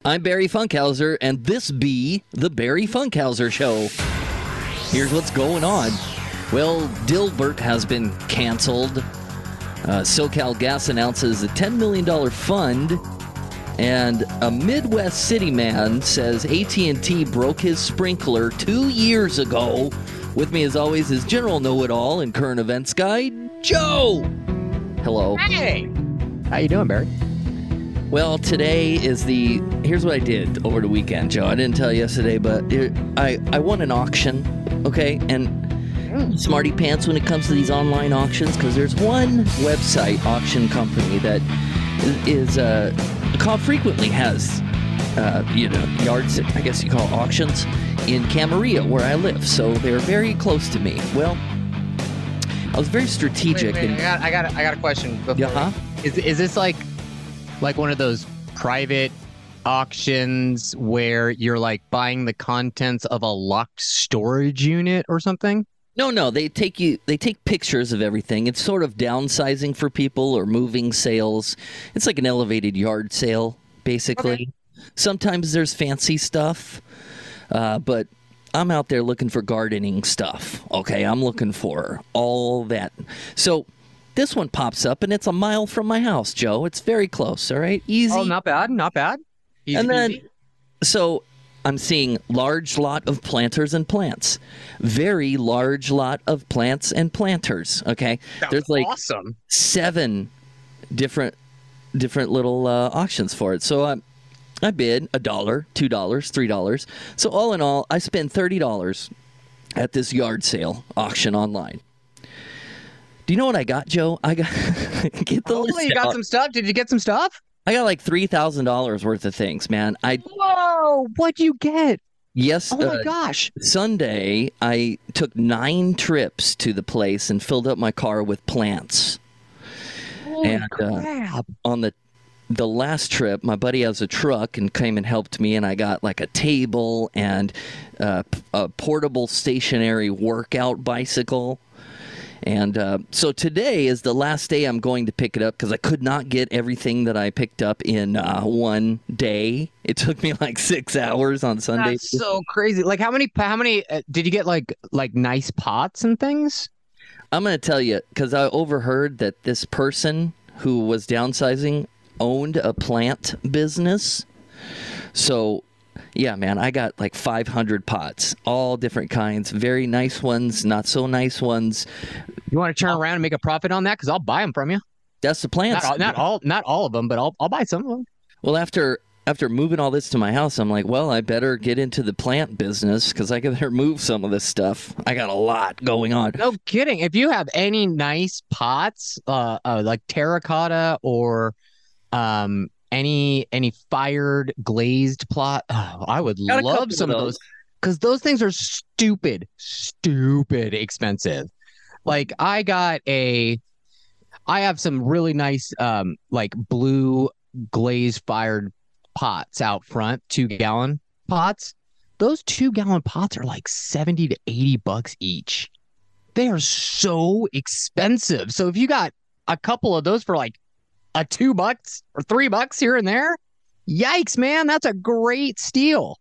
I'm Barry Funkhauser, and this be the Barry Funkhauser Show. Here's what's going on. Well, Dilbert has been canceled. SoCal Gas announces a $10 million fund. And a Midwest city man says AT&T broke his sprinkler 2 years ago. With me, as always, is General Know-It-All and Current Events Guy, Joe. Hello. Hey. How you doing, Barry? Well, today is here's what I did over the weekend, Joe. I didn't tell you yesterday, but I won an auction, okay? And smarty pants when it comes to these online auctions, because there's one website auction company that is frequently has, yards, I guess you call auctions, in Camarillo, where I live. So they're very close to me. Well, I was very strategic. Wait, I got a question. Is this like one of those private auctions where you're like buying the contents of a locked storage unit or something? No, they take pictures of everything. It's sort of downsizing for people or moving sales. It's like an elevated yard sale, basically. Okay. Sometimes there's fancy stuff, but I'm out there looking for gardening stuff. Okay, I'm looking for all that. So this one pops up, and it's a mile from my house, Joe. It's very close, all right? Easy. Oh, not bad. Easy, and then, easy. So I'm seeing large lot of planters and plants. Very large lot of plants and planters, okay? There's like awesome. 7 different little auctions for it. So I bid $1, $2, $3. So all in all, I spent $30 at this yard sale auction online. Do you know what I got, Joe? I got get the list you got out. Some stuff. Did you get some stuff? I got like $3,000 worth of things, man. Whoa! What'd you get? Yes. Oh my gosh! Sunday, I took 9 trips to the place and filled up my car with plants. Holy crap! On the last trip, my buddy has a truck and came and helped me, and I got like a table and a portable stationary workout bicycle. And so today is the last day I'm going to pick it up because I could not get everything that I picked up in one day. It took me like 6 hours on Sunday. That's so crazy. Like how many did you get like nice pots and things? I'm going to tell you, because I overheard that this person who was downsizing owned a plant business. So yeah, man, I got like 500 pots, all different kinds, very nice ones, not so nice ones. You want to turn around and make a profit on that? Because I'll buy them from you. That's the plan. Not all of them, but I'll buy some of them. Well, after moving all this to my house, I'm like, well, I better get into the plant business because I can better move some of this stuff. I got a lot going on. No kidding. If you have any nice pots, like terracotta or any fired glazed plot, I would love some of those because those things are stupid expensive. Like I have some really nice like blue glazed fired pots out front, 2-gallon pots. Those 2-gallon pots are like $70 to $80 each. They are so expensive. So if you got a couple of those for like a $2 or $3 here and there, yikes, man, that's a great steal.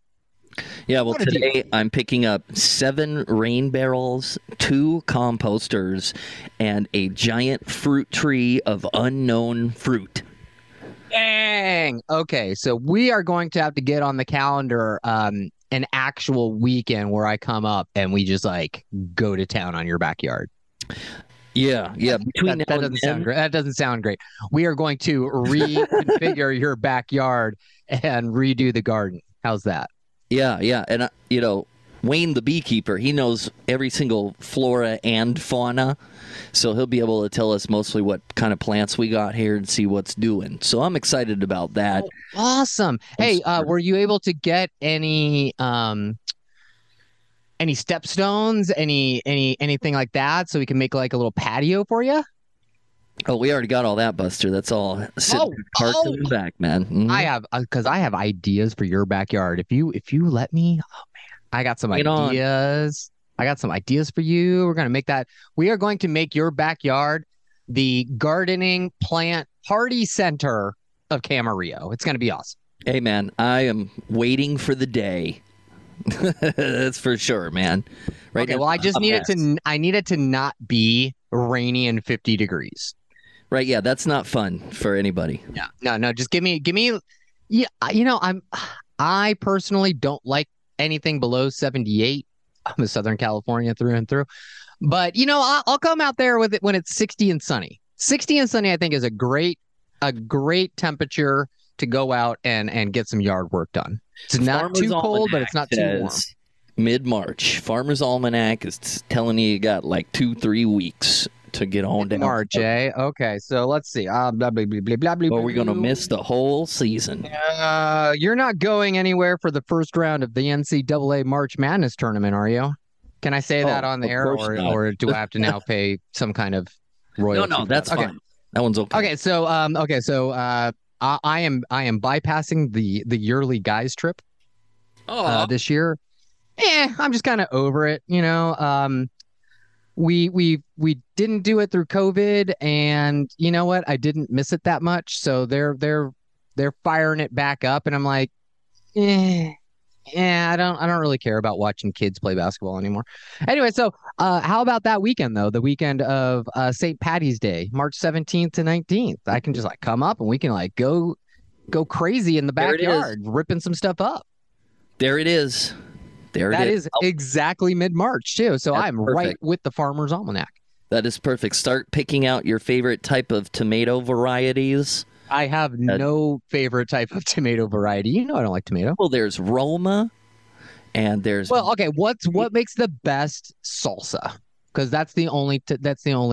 Yeah, well, today I'm picking up 7 rain barrels, 2 composters, and a giant fruit tree of unknown fruit. Dang. Okay, so we are going to have to get on the calendar an actual weekend where I come up and we just like go to town on your backyard. Yeah. That doesn't sound great. That doesn't sound great. We are going to reconfigure your backyard and redo the garden. How's that? Yeah. And, Wayne the beekeeper, he knows every single flora and fauna. So he'll be able to tell us mostly what kind of plants we got here and see what's doing. So I'm excited about that. Oh, awesome. Hey, were you able to get any stepstones, anything like that, so we can make like a little patio for you? Oh, we already got all that, Buster. That's all sitting parked in the back, man. Mm-hmm. I have ideas for your backyard. If you let me, oh man, I got some ideas. I got some ideas for you. We are going to make your backyard the gardening plant party center of Camarillo. It's going to be awesome. Hey, man, I am waiting for the day. That's for sure, man. Right Okay, now, well, I it's just a need it mess. to. I need it to not be rainy and 50 degrees. Right? Yeah, that's not fun for anybody. Yeah. No, no, just give me. Yeah, I personally don't like anything below 78. I'm a Southern California through and through. But I'll come out there with it when it's 60 and sunny. 60 and sunny, I think, is a great temperature to go out and get some yard work done. It's not Farmer's too cold, but it's Almanac not too warm. says mid-March. Farmer's Almanac is telling you got like 2-3 weeks to get on down. March, eh? Okay, so let's see. Blah, blah, blah, blah, blah, blah, Or blah, we're gonna blah. miss the whole season. You're not going anywhere for the first round of the NCAA March Madness tournament, are you? Can I say that Oh, on the of air, course or not. or do I have to now pay some kind of No, royalty no, for that? that's Okay. fine. That one's okay. I am bypassing the yearly guys trip Oh, this year. I'm just kind of over it, you know. We didn't do it through COVID, and you know what? I didn't miss it that much, so they're firing it back up, and I'm like, eh, yeah, I don't really care about watching kids play basketball anymore. Anyway, so how about that weekend though? The weekend of St. Patty's Day, March 17th to 19th. I can just like come up and we can like go crazy in the there it is. backyard, ripping some stuff up. There it is. There it That is. is Oh, exactly mid-March too. So that's I'm right perfect. with the Farmer's Almanac. That is perfect. Start picking out your favorite type of tomato varieties. I have no favorite type of tomato variety. You know I don't like tomato. Well, there's Roma, and there's. Well, okay, what makes the best salsa? Because that's the only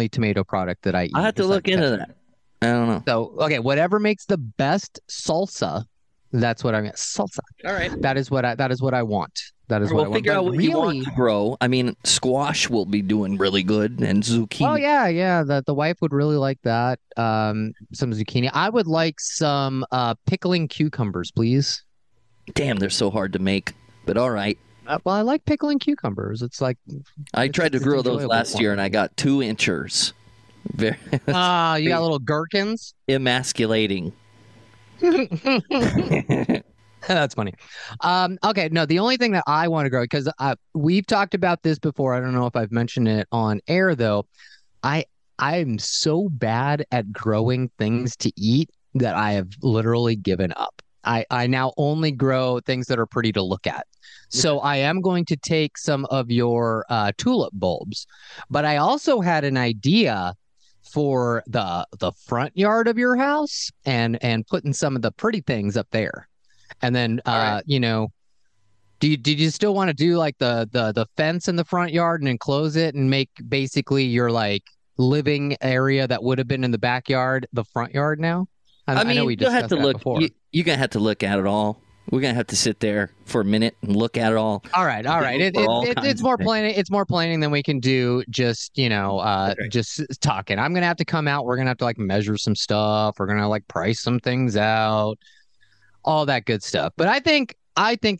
tomato product that I eat. I have to besides look into ketchup. that. I don't know. So, okay, whatever makes the best salsa, that's what I mean. Salsa. All right. That is what I want. That is what I We'll want. figure But out what you want really, to grow. I mean, squash will be doing really good, and oh zucchini. yeah, yeah, the wife would really like that. Some zucchini. I would like some pickling cucumbers, please. Damn, they're so hard to make. But all right. Well, I like pickling cucumbers. It's like I tried to it's grow those enjoyable last for year, me. and I got 2 inchers. Very You got little gherkins. emasculating. That's funny. Okay, no, the only thing that I want to grow, because we've talked about this before. I don't know if I've mentioned it on air though. I I'm so bad at growing things to eat that I have literally given up. I now only grow things that are pretty to look at. So I am going to take some of your tulip bulbs, but I also had an idea for the front yard of your house and putting some of the pretty things up there. And then All right. did you still want to do like the fence in the front yard and enclose it and make basically your like living area that would have been in the backyard the front yard now? I I know mean, we you'll have discussed to that look. before. You're gonna have to look at it all. We're gonna have to sit there for a minute and look at it all. All right, all right. Go for all It's kinds of more things. planning. It's more planning than we can do. Just Okay. just talking. I'm gonna have to come out. We're gonna have to like measure some stuff. We're gonna like price some things out. All that good stuff. But I think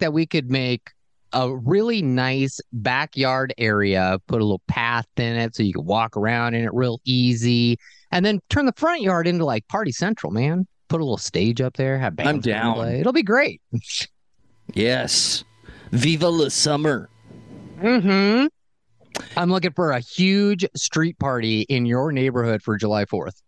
that we could make a really nice backyard area, put a little path in it so you can walk around in it real easy, and then turn the front yard into like party central, man. Put a little stage up there, have I'm bands come down. play. It'll be great. Yes. Viva la summer. Mm-hmm. I'm looking for a huge street party in your neighborhood for July 4th.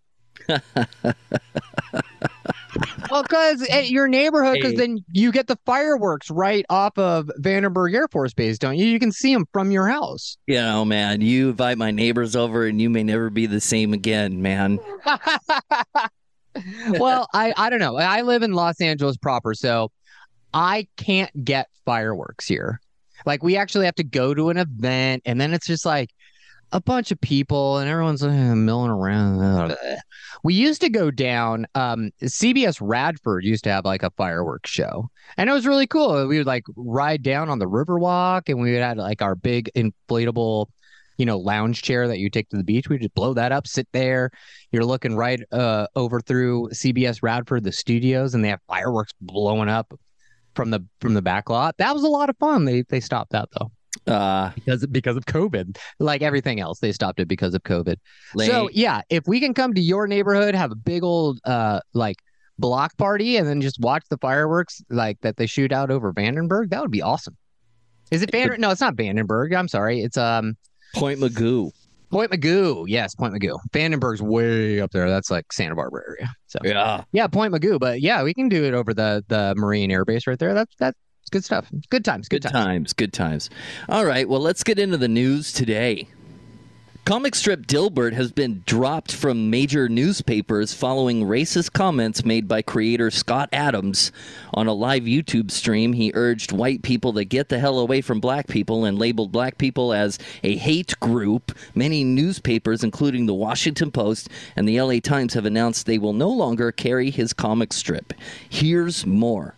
Well, because at your neighborhood, because Hey, then you get the fireworks right off of Vandenberg Air Force Base, don't you? You can see them from your house. man, you invite my neighbors over and you may never be the same again, man. Well, I don't know. I live in Los Angeles proper, so I can't get fireworks here. Like we actually have to go to an event, and then it's just like a bunch of people, and everyone's milling around. We used to go down. CBS Radford used to have like a fireworks show, and it was really cool. We would like ride down on the Riverwalk, and we would have like our big inflatable, lounge chair that you take to the beach. We just blow that up, sit there. You're looking right over through CBS Radford, the studios, and they have fireworks blowing up from the back lot. That was a lot of fun. They stopped that though Uh, because of COVID. Like everything else, they stopped it because of COVID. So lame. yeah, if we can come to your neighborhood, have a big old like block party and then just watch the fireworks like that they shoot out over Vandenberg? That would be awesome. Is it Vander? No, it's not Vandenberg. I'm sorry. It's Point Magoo. Point Magoo. Yes, Point Magoo. Vandenberg's way up there. That's like Santa Barbara area. So yeah, Point Magoo. But yeah, we can do it over the Marine Air Base right there. That's good stuff. Good times. Good times. Good times. All right. Well, let's get into the news today. Comic strip Dilbert has been dropped from major newspapers following racist comments made by creator Scott Adams. On a live YouTube stream, he urged white people to get the hell away from black people and labeled black people as a hate group. Many newspapers, including the Washington Post and the LA Times, have announced they will no longer carry his comic strip. Here's more.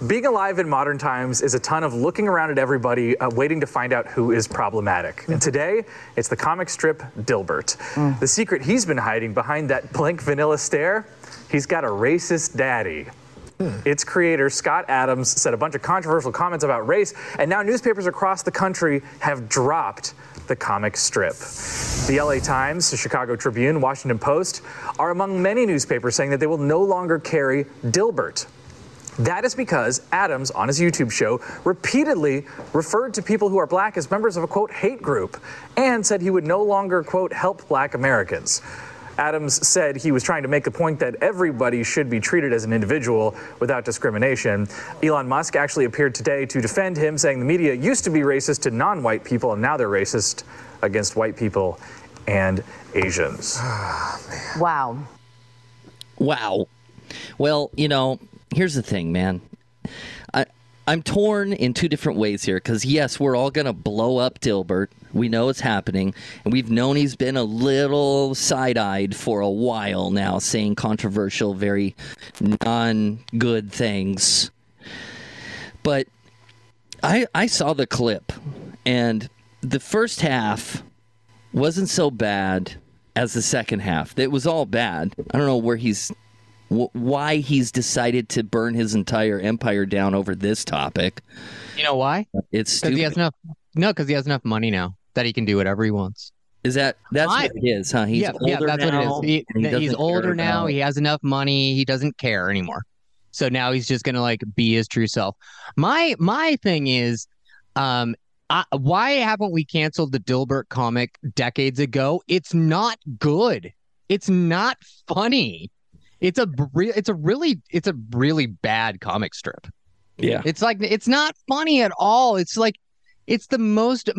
Being alive in modern times is a ton of looking around at everybody, waiting to find out who is problematic. And today, it's the comic strip Dilbert. The secret he's been hiding behind that blank vanilla stare, he's got a racist daddy. Its creator, Scott Adams, said a bunch of controversial comments about race, and now newspapers across the country have dropped the comic strip. The LA Times, the Chicago Tribune, Washington Post are among many newspapers saying that they will no longer carry Dilbert. That is because Adams, on his YouTube show, repeatedly referred to people who are black as members of a, quote, hate group, and said he would no longer, quote, help black Americans. Adams said he was trying to make the point that everybody should be treated as an individual without discrimination. Elon Musk actually appeared today to defend him, saying the media used to be racist to non-white people, and now they're racist against white people and Asians. Wow. Wow. Well, you know, here's the thing, man. I'm torn in two different ways here because, yes, we're all going to blow up Dilbert. We know it's happening, and we've known he's been a little side-eyed for a while now, saying controversial, very non-good things. But I saw the clip, and the first half wasn't so bad as the second half. It was all bad. I don't know why he's decided to burn his entire empire down over this topic. You know why? It's stupid. Because he has enough money now that he can do whatever he wants. That's what it is, huh? He's older that's now, what it is. He's older now. He has enough money. He doesn't care anymore. So now he's just gonna like be his true self. My thing is, why haven't we canceled the Dilbert comic decades ago? It's not good. It's not funny. It's a really bad comic strip. Yeah. It's like, it's not funny at all. It's like, it's the most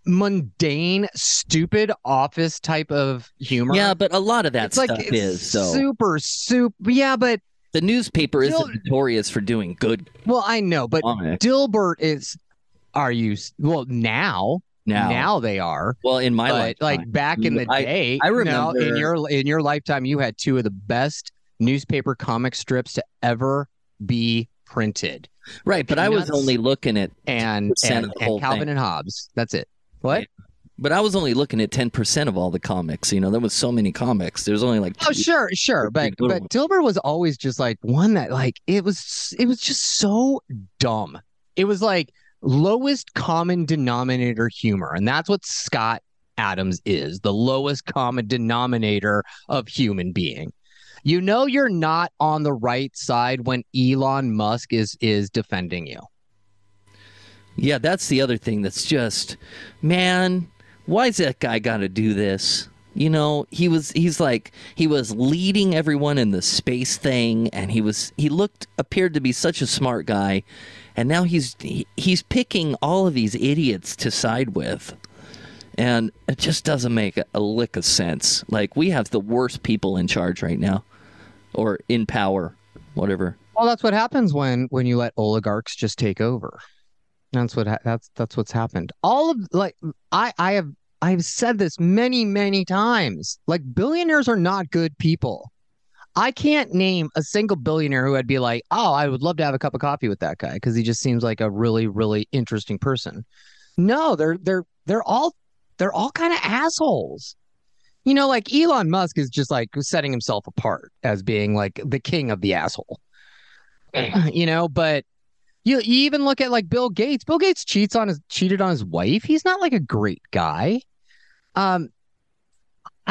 mundane, stupid office type of humor. Yeah, but a lot of that it's stuff like, is so super. Yeah, but the newspaper isn't notorious for doing good. Well, I know, but comics. Dilbert is. Are you? Well, now they are. Well, in my lifetime, like back in the day, I remember in your lifetime, you had two of the best newspaper comic strips to ever be printed. Right, but I was only looking at and Calvin and Hobbes. That's it. What? But I was only looking at 10% of all the comics. You know, there was so many comics. There's only like sure. But Dilbert was always just like one that like it was just so dumb. It was like lowest common denominator humor, and that's what Scott Adams is, the lowest common denominator of human being. You know you're not on the right side when Elon Musk is defending you. Yeah, that's the other thing that's just, man, why's that guy got to do this? You know, he was leading everyone in the space thing, and he appeared to be such a smart guy, and now he's picking all of these idiots to side with. And it just doesn't make a lick of sense. Like, we have the worst people in charge right now, or in power, whatever. Well, that's what happens when you let oligarchs just take over. That's what's happened. All of like I've said this many times. Like, billionaires are not good people. I can't name a single billionaire who I'd be like, oh, I would love to have a cup of coffee with that guy because he just seems like a really, really interesting person. No, they're all kind of assholes. You know, like Elon Musk is just like setting himself apart as being like the king of the asshole. You know, but you even look at like Bill Gates. Bill Gates cheated on his wife. He's not like a great guy.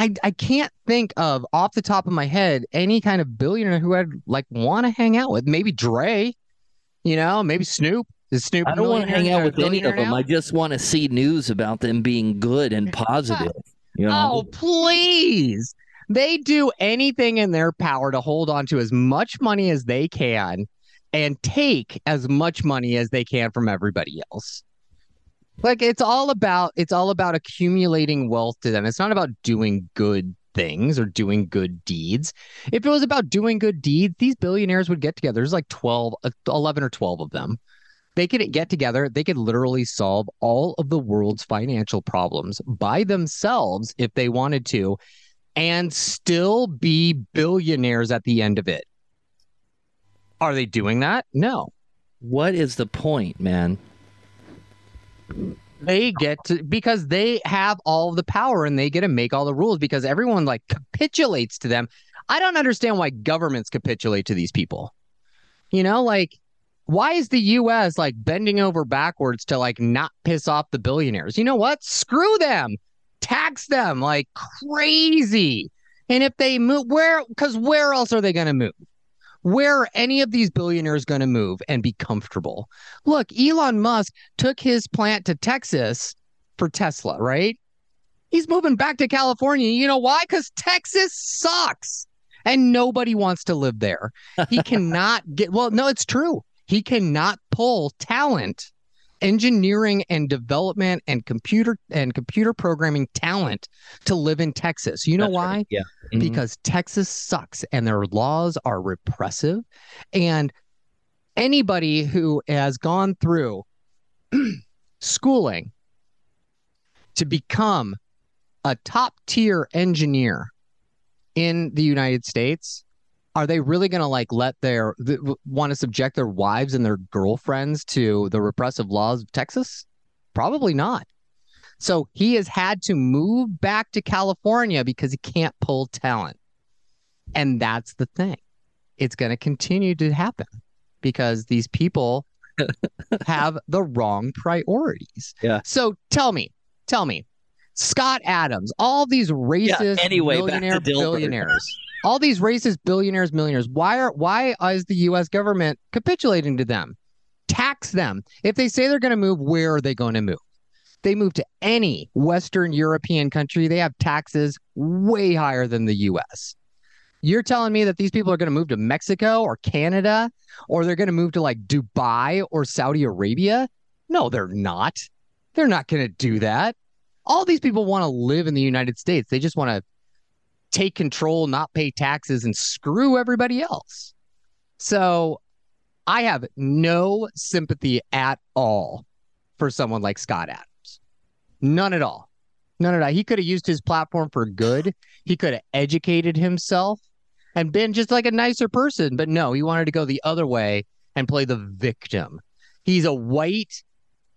I can't think of off the top of my head any kind of billionaire who I'd like want to hang out with. Maybe Dre, maybe Snoop. Is Snoop I a don't want to hang out with any billionaire of them. now? I just want to see news about them being good and positive. Oh, please. They do anything in their power to hold on to as much money as they can and take as much money as they can from everybody else. Like it's all about accumulating wealth to them. It's not about doing good things or doing good deeds. If it was about doing good deeds, these billionaires would get together. There's like 11 or 12 of them. They could get together. They could literally solve all of the world's financial problems by themselves if they wanted to, and still be billionaires at the end of it. Are they doing that? No. What is the point, man? They get to, because they have all of the power and they get to make all the rules because everyone like capitulates to them. I don't understand why governments capitulate to these people. Like, why is the U.S. like bending over backwards to like not piss off the billionaires? You know what? Screw them. Tax them like crazy. And if they move, where else are they going to move? Where are any of these billionaires going to move and be comfortable? Look, Elon Musk took his plant to Texas for Tesla, right? He's moving back to California. You know why? Because Texas sucks and nobody wants to live there. He cannot no, it's true. He cannot pull talent, engineering and development and computer programming talent to live in Texas. You know That's why? right. Yeah. Mm-hmm. Because Texas sucks and their laws are repressive. And anybody who has gone through schooling to become a top tier engineer in the United States, are they really going to like want to subject their wives and their girlfriends to the repressive laws of Texas? Probably not. So he has had to move back to California because he can't pull talent. And that's the thing. It's going to continue to happen because these people have the wrong priorities. Yeah. So tell me, Scott Adams, all these racist billionaires, all these racist millionaires, why is the U.S. government capitulating to them? Tax them. If they say they're going to move, where are they going to move? They move to any Western European country. They have taxes way higher than the U.S. You're telling me that these people are going to move to Mexico or Canada, or they're going to move to like Dubai or Saudi Arabia? No, they're not. They're not going to do that. All these people want to live in the United States. They just want to take control, not pay taxes, and screw everybody else. So I have no sympathy at all for someone like Scott Adams. None at all. None at all. He could have used his platform for good. He could have educated himself and been just like a nicer person. But no, he wanted to go the other way and play the victim. He's a white,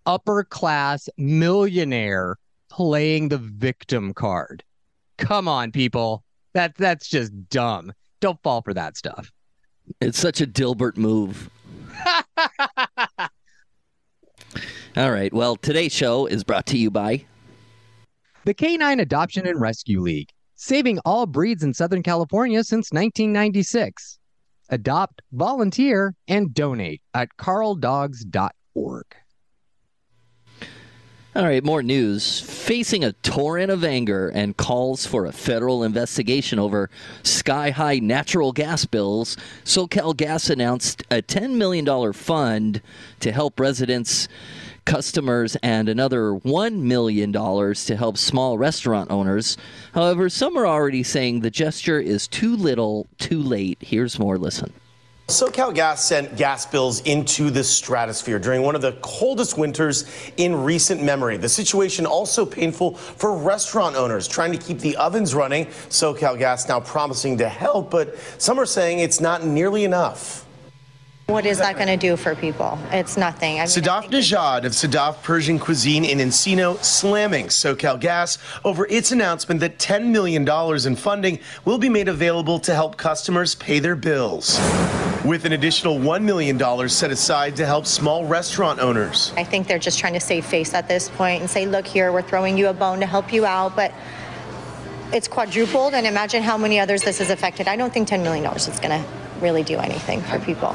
upper class millionaire playing the victim card. Come on, people. That's just dumb. Don't fall for that stuff. It's such a Dilbert move. All right. Well, today's show is brought to you by the Canine Adoption and Rescue League, saving all breeds in Southern California since 1996. Adopt, volunteer, and donate at carldogs.org. All right, more news. Facing a torrent of anger and calls for a federal investigation over sky-high natural gas bills, SoCal Gas announced a $10 million fund to help residents, customers, and another $1 million to help small restaurant owners. However, some are already saying the gesture is too little, too late. Here's more. Listen. SoCal Gas sent gas bills into the stratosphere during one of the coldest winters in recent memory. The situation also painful for restaurant owners trying to keep the ovens running. SoCal Gas now promising to help, but some are saying it's not nearly enough. What is that going to do for people? It's nothing. Sadaf Najad of Sadaf Persian Cuisine in Encino slamming SoCal Gas over its announcement that $10 million in funding will be made available to help customers pay their bills, with an additional $1 million set aside to help small restaurant owners. I think they're just trying to save face at this point and say, look here, we're throwing you a bone to help you out, but it's quadrupled, and imagine how many others this has affected. I don't think $10 million is going to really do anything for people.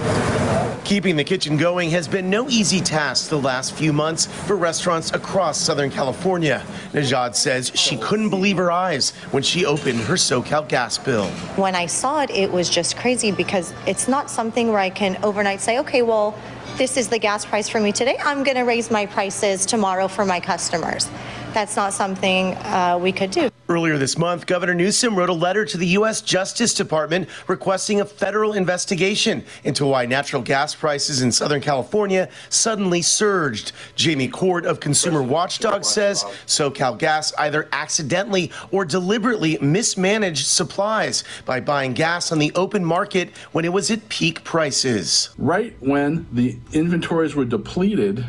Keeping the kitchen going has been no easy task the last few months for restaurants across Southern California. Najad says she couldn't believe her eyes when she opened her SoCal Gas bill. When I saw it, it was just crazy because it's not something where I can overnight say, okay, well, this is the gas price for me today. I'm going to raise my prices tomorrow for my customers. That's not something we could do. Earlier this month, Governor Newsom wrote a letter to the U.S. Justice Department requesting a federal investigation into why natural gas prices in Southern California suddenly surged. Jamie Court of Consumer Watchdog says SoCal Gas either accidentally or deliberately mismanaged supplies by buying gas on the open market when it was at peak prices. Right when the inventories were depleted,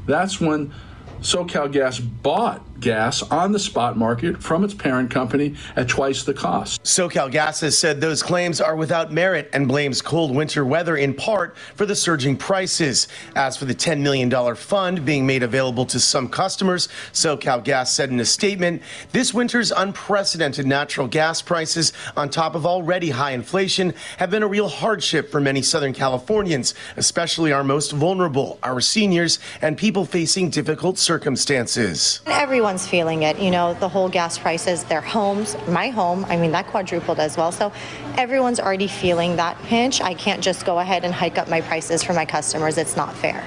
that's when SoCal Gas bought gas on the spot market from its parent company at twice the cost. SoCal Gas has said those claims are without merit and blames cold winter weather in part for the surging prices. As for the $10 million fund being made available to some customers, SoCal Gas said in a statement, this winter's unprecedented natural gas prices on top of already high inflation have been a real hardship for many Southern Californians, especially our most vulnerable, our seniors, and people facing difficult circumstances. Everyone's feeling it, you know, the whole gas prices, their homes, my home, I mean, that quadrupled as well. So everyone's already feeling that pinch. I can't just go ahead and hike up my prices for my customers. It's not fair.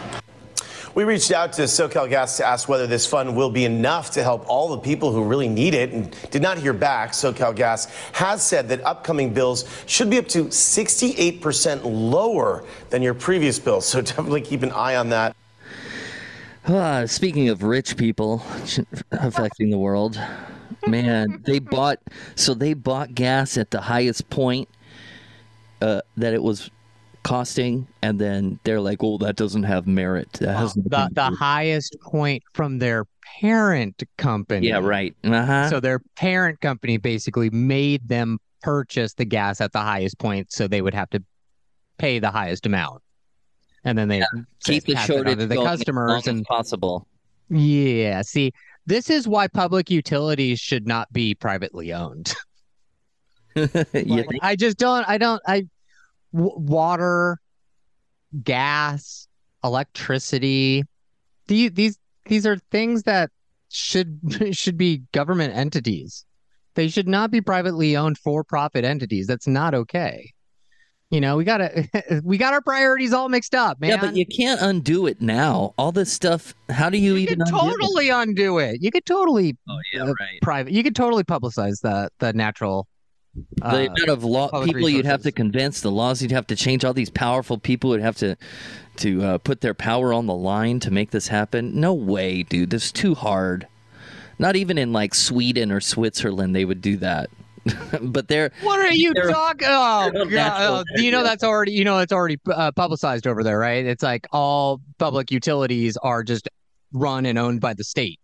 We reached out to SoCal Gas to ask whether this fund will be enough to help all the people who really need it and did not hear back. SoCal Gas has said that upcoming bills should be up to 68% lower than your previous bill. So definitely keep an eye on that. Speaking of rich people affecting the world, man, they bought gas at the highest point that it was costing, and then they're like, "Oh, that doesn't have merit." That has the highest point from their parent company. Yeah, right. So their parent company basically made them purchase the gas at the highest point, so they would have to pay the highest amount. And then they keep the shortage to the customers and possible. Yeah, see, this is why public utilities should not be privately owned. Water, gas, electricity, these are things that should be government entities. They should not be privately owned for-profit entities. That's not okay. You know, we got our priorities all mixed up, man. Yeah, but you can't undo it now. All this stuff, how do you even undo it? You could totally right. You could totally publicize the natural the amount of people resources. You'd have to convince, the laws you'd have to change, all these powerful people would have to put their power on the line to make this happen. No way, dude. This is too hard. Not even in like Sweden or Switzerland they would do that. But what are you talking? Oh god! That's already publicized over there, right? It's like all public utilities are just run and owned by the state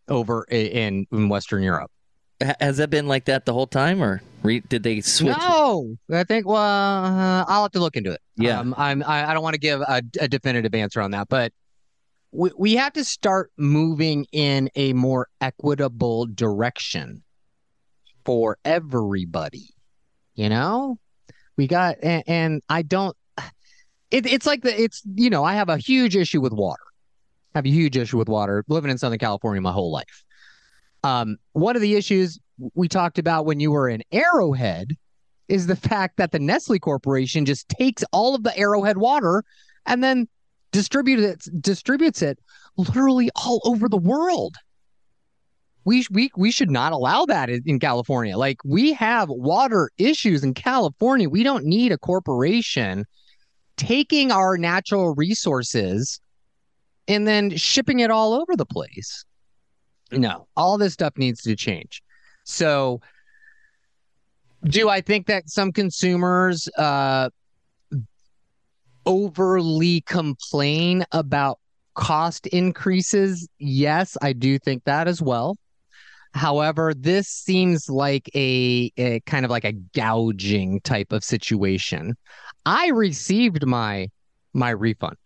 over in Western Europe. Has that been like that the whole time, or did they switch? No, I think. Well, I'll have to look into it. Yeah, I don't want to give a definitive answer on that, but we have to start moving in a more equitable direction for everybody. You know, we got, and I don't. It's like I have a huge issue with water. Living in Southern California my whole life. One of the issues we talked about when you were in Arrowhead is the fact that the Nestle Corporation just takes all of the Arrowhead water and then distributes it literally all over the world. We should not allow that in California. Like, we have water issues in California. We don't need a corporation taking our natural resources and then shipping it all over the place. No, all this stuff needs to change. So, do I think that some consumers overly complain about cost increases? Yes, I do think that as well. However, this seems like a kind of like a gouging type of situation. I received my refund.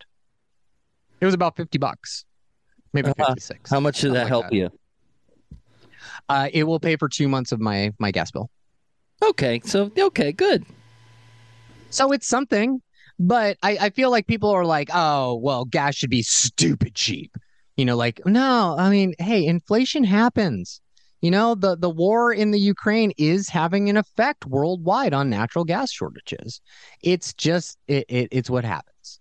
It was about $50, maybe 56. How much did that help you? It will pay for 2 months of my gas bill. Okay, good. So it's something, but I feel like people are like, oh, well, gas should be stupid cheap. Like, no, I mean, hey, inflation happens. The war in the Ukraine is having an effect worldwide on natural gas shortages. It's just, it's what happens,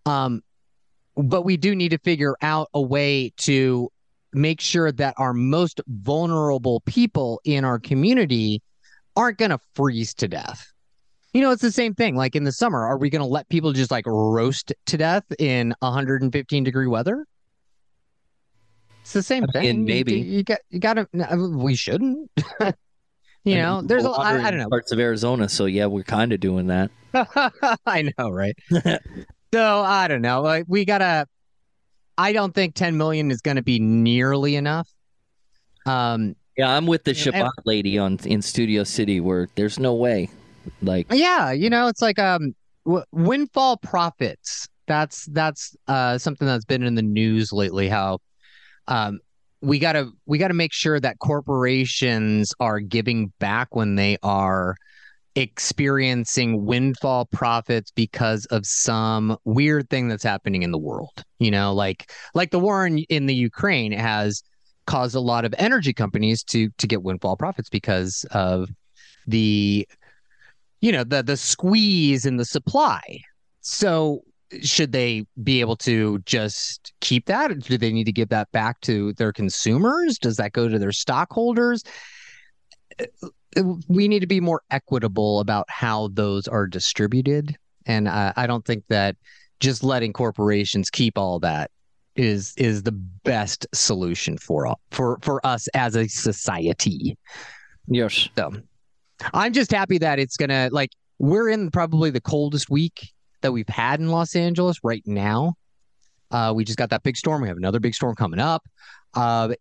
But we do need to figure out a way to make sure that our most vulnerable people in our community aren't going to freeze to death. It's the same thing. Like in the summer, are we going to let people just like roast to death in 115-degree weather? It's the same thing. Maybe you got to. We shouldn't. There's a lot. I don't know. Parts of Arizona, so yeah, we're kind of doing that. I know, right? So I don't know. Like we gotta. I don't think 10 million is going to be nearly enough. Yeah, I'm with the Shabbat lady in Studio City, where there's no way. Like, yeah, it's like windfall profits. That's something that's been in the news lately. How we gotta make sure that corporations are giving back when they are experiencing windfall profits because of some weird thing that's happening in the world. Like the war in the Ukraine has caused a lot of energy companies to get windfall profits because of the the squeeze in the supply. So should they be able to just keep that? Do they need to give that back to their consumers? Does that go to their stockholders? We need to be more equitable about how those are distributed. And I don't think that just letting corporations keep all that is the best solution for us as a society. Yes. So I'm just happy that it's gonna we're in probably the coldest week that we've had in Los Angeles right now. We just got that big storm. We have another big storm coming up.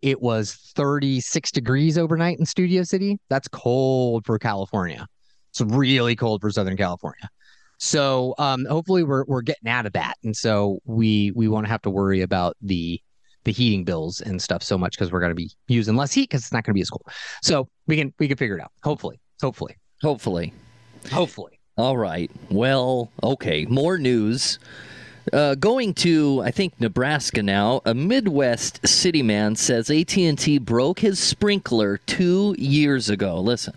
It was 36 degrees overnight in Studio City. That's cold for California. It's really cold for Southern California. So hopefully we're getting out of that, and so we won't have to worry about the heating bills and stuff so much because we're going to be using less heat because it's not going to be as cold. So we can figure it out. Hopefully. All right. Well, okay. More news. Going to, I think, Nebraska now. A Midwest city man says AT&T broke his sprinkler 2 years ago. Listen.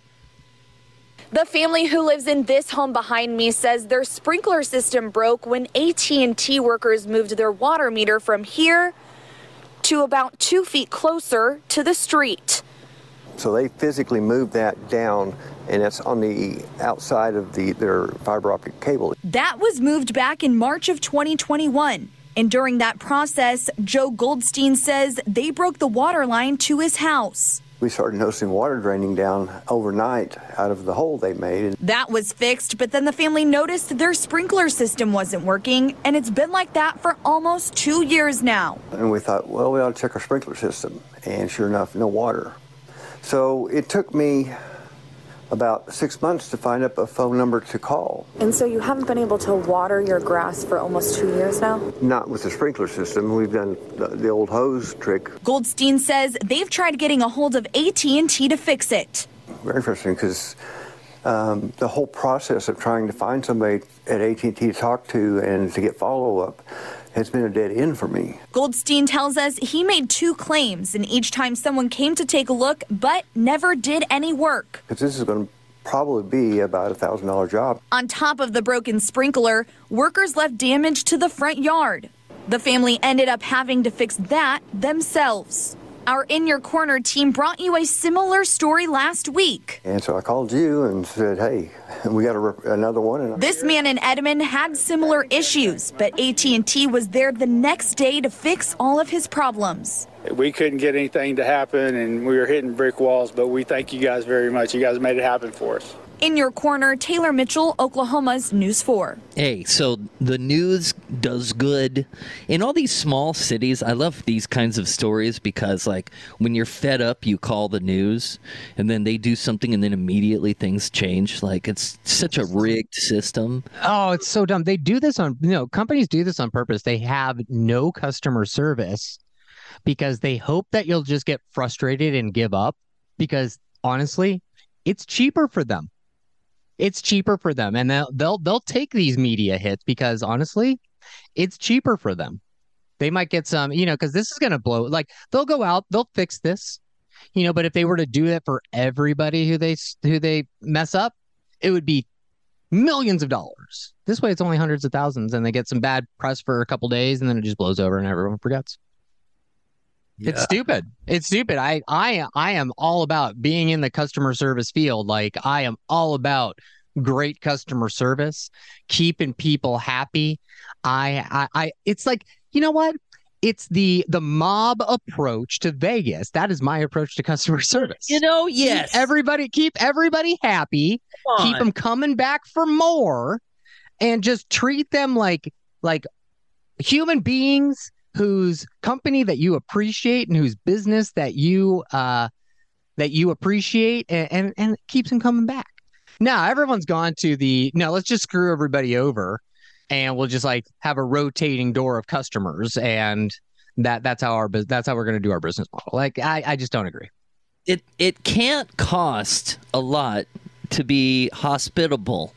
The family who lives in this home behind me says their sprinkler system broke when AT&T workers moved their water meter from here to about 2 feet closer to the street. So they physically moved that down, and it's on the outside of their fiber optic cable. That was moved back in March of 2021. And during that process, Joe Goldstein says they broke the water line to his house. We started noticing water draining down overnight out of the hole they made. That was fixed, but then the family noticed their sprinkler system wasn't working, and it's been like that for almost 2 years now. And we thought, well, we ought to check our sprinkler system. And sure enough, no water. So it took me about 6 months to find up a phone number to call. And so you haven't been able to water your grass for almost 2 years now? Not with the sprinkler system. We've done the old hose trick. Goldstein says they've tried getting a hold of AT&T to fix it. Very interesting because the whole process of trying to find somebody at AT&T to talk to and to get follow-up has been a dead end for me. Goldstein tells us he made 2 claims, and each time someone came to take a look, but never did any work. Because this is going to probably be about $1,000 job. On top of the broken sprinkler, workers left damage to the front yard. The family ended up having to fix that themselves. Our In Your Corner team brought you a similar story last week. And so I called you and said, hey, we got another one. This man in Edmond had similar issues, but AT&T was there the next day to fix all of his problems. We couldn't get anything to happen, and we were hitting brick walls, but we thank you guys very much. You guys made it happen for us. In Your Corner, Taylor Mitchell, Oklahoma's News 4. Hey, so the news does good. In all these small cities, I love these kinds of stories because, like, when you're fed up, you call the news, and then they do something, and then immediately things change. Like, it's such a rigged system. Oh, it's so dumb. They do this companies do this on purpose. They have no customer service. because they hope that you'll just get frustrated and give up, because honestly, it's cheaper for them. It's cheaper for them, and they'll take these media hits because honestly, it's cheaper for them. They might get some, because this is going to blow. Like, they'll go out, they'll fix this, but if they were to do that for everybody who they mess up, it would be millions of dollars. This way, it's only hundreds of thousands, and they get some bad press for a couple days, and then it just blows over, and everyone forgets. Yeah. It's stupid. It's stupid. I am all about being in the customer service field. Like, I am all about great customer service, keeping people happy. It's like, you know what? It's the mob approach to Vegas. That is my approach to customer service. Yes. Keep everybody happy. Keep them coming back for more, and just treat them like human beings whose company that you appreciate and whose business that you appreciate, and it keeps them coming back. Now everyone's gone to let's just screw everybody over, and we'll just like have a rotating door of customers, and that's how we're going to do our business model. Like, I just don't agree. It can't cost a lot to be hospitable.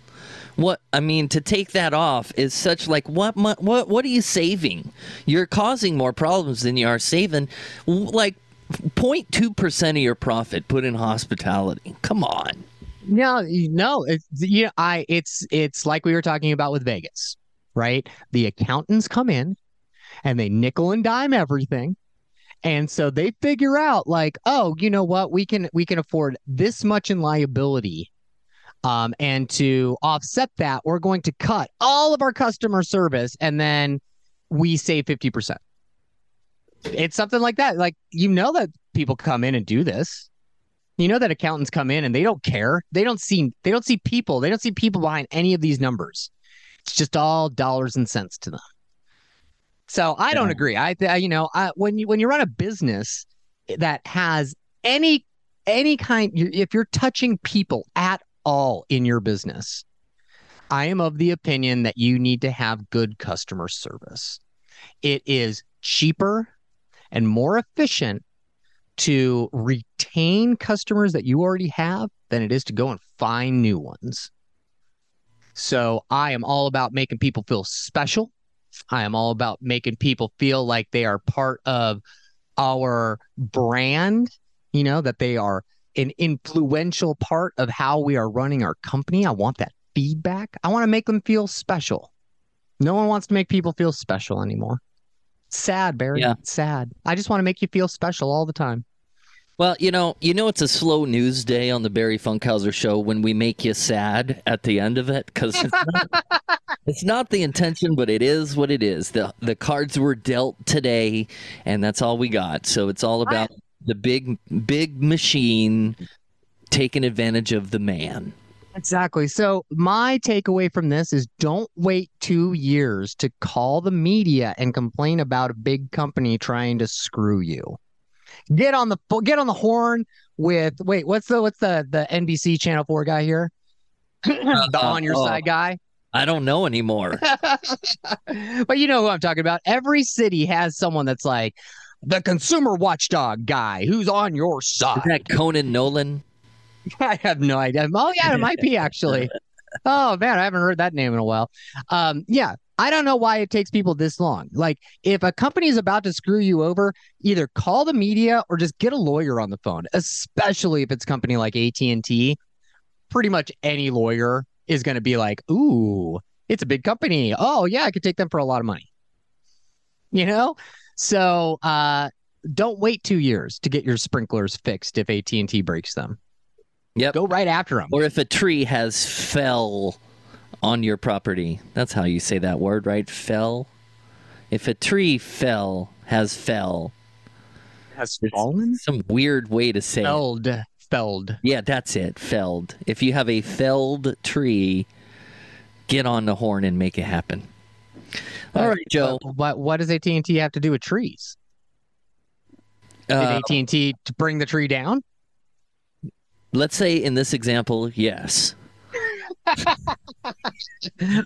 To take that off is such like, what are you saving? You're causing more problems than you are saving. Like 0.2% of your profit put in hospitality. Come on. No, it's like we were talking about with Vegas, right? The accountants come in and they nickel and dime everything. And so they figure out like, oh, you know what? We can afford this much in liability. And to offset that, we're going to cut all of our customer service, and then we save 50%. It's something like that. Like, that people come in and do this. That accountants come in and they don't care. They don't see people. They don't see people behind any of these numbers. It's just all dollars and cents to them. So I don't agree. When you run a business that has any kind, if you're touching people at all in your business, I am of the opinion that you need to have good customer service. It is cheaper and more efficient to retain customers that you already have than it is to go and find new ones. So I am all about making people feel special. I am all about making people feel like they are part of our brand, that they are an influential part of how we are running our company. I want that feedback. I want to make them feel special. No one wants to make people feel special anymore. It's sad, Barry. Yeah. It's sad. I just want to make you feel special all the time. Well, it's a slow news day on the Barry Funkhauser Show when we make you sad at the end of it, because it's not the intention, but it is what it is. The cards were dealt today, and that's all we got. So it's all about the big machine taking advantage of the man. Exactly. So my takeaway from this is, don't wait 2 years to call the media and complain about a big company trying to screw you. Get on the horn with what's the NBC Channel 4 guy here? The on your side guy? I don't know anymore. But you know who I'm talking about. Every city has someone that's like the consumer watchdog guy who's on your side. Is that Conan Nolan? I have no idea. Oh yeah, it might be actually. Oh man, I haven't heard that name in a while. Yeah. I don't know why it takes people this long. Like, if a company is about to screw you over, either call the media or just get a lawyer on the phone, especially if it's a company like AT&T. Pretty much any lawyer is going to be like, ooh, it's a big company. Oh, yeah, I could take them for a lot of money. So don't wait 2 years to get your sprinklers fixed if AT&T breaks them. Yep. Go right after them. Or if a tree has fell on your property. That's how you say that word, right? Fell. If a tree has fallen? Some weird way to say it. Felled. Yeah, that's it. Felled. If you have a felled tree, get on the horn and make it happen. All right, Joe. What does AT&T have to do with trees? Did AT&T to bring the tree down? Let's say in this example, yes.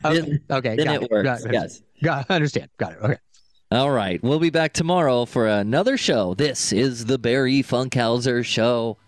Okay. Then it works. Yes. Understand. Got it. Okay. All right. We'll be back tomorrow for another show. This is the Barry Funkhauser Show.